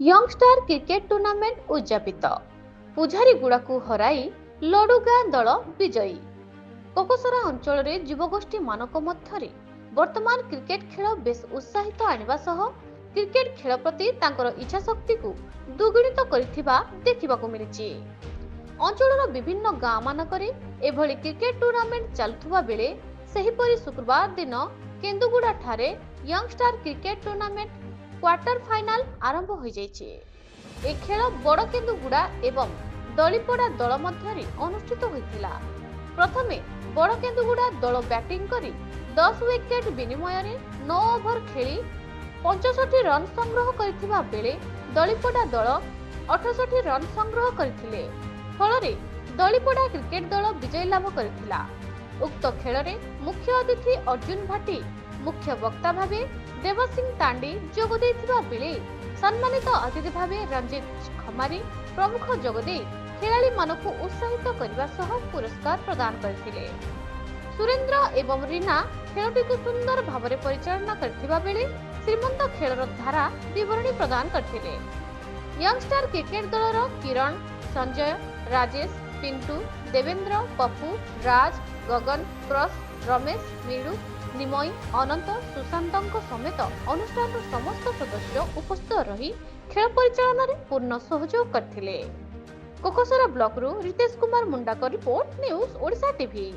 Youngster cricket tournament उद्यापित पूजारीगुड़ा को हराई लडुगां दल विजयी। कोकसरा अंचल युवगोष्ठी मानक मध्यरे वर्तमान क्रिकेट खेल बेस उत्साहित आनिबा सह क्रिकेट खेल प्रति तांकर इच्छा शक्ति को दुगुणित करिथिबा देखिबाकू मिलिछि। अंचलर विभिन्न गाँ मानकरे एभली क्रिकेट टूर्नामेंट चलुथुबा बेले सेहिपरि शुक्रवार दिन केन्दुगुड़ा ठारे Youngstar cricket tournament quarter final आरंभ हो जाइछि। ए खेल बड़ केन्दुगुड़ा एवं दलिपड़ा दल मध्यरे अनुष्ठित होइतिला। प्रथमे बड़ केन्दुगुड़ा दल बैटिंग करी 10 विकेट विनिमय 9 ओभर खेली 65 रन संग्रह करथिबा बेले दलिपड़ा दल 68 रन संग्रह करथिले। फलरे दलिपड़ा क्रिकेट दल विजय लाभ करथिला। उक्त खेलरे मुख्य अतिथि अर्जुन भाटी मुख्य वक्ता भावे देवसिंह तांडी जोग देथिबा बेले सम्मानित अतिथि भावे रंजित खमारी प्रमुख जोगदे खेलाड़ी मानकु उत्साहित करबा सह पुरस्कार प्रदान करथिले। सुरेंद्र एवं रीना खेलटी को सुंदर भावरे परिचालना करथिबा बेले श्रीमंत खेलर धारा विवरणी प्रदान करथिले। यंगस्टार क्रिकेट दलर किरण, संजय, राजेश, पिंटू, देवेंद्र, पप्पू, राज, गगन, क्रस, रमेश, मीणु, निमय, अनंत, सुशांत समेत अनुष्ठान समस्त सदस्य उपस्थित रही खेल परिचालन में पूर्ण सहयोग करथिले। कोकसरा ब्लॉक रु रितेश कुमार मुंडा का रिपोर्ट, न्यूज ओडिशा टीवी।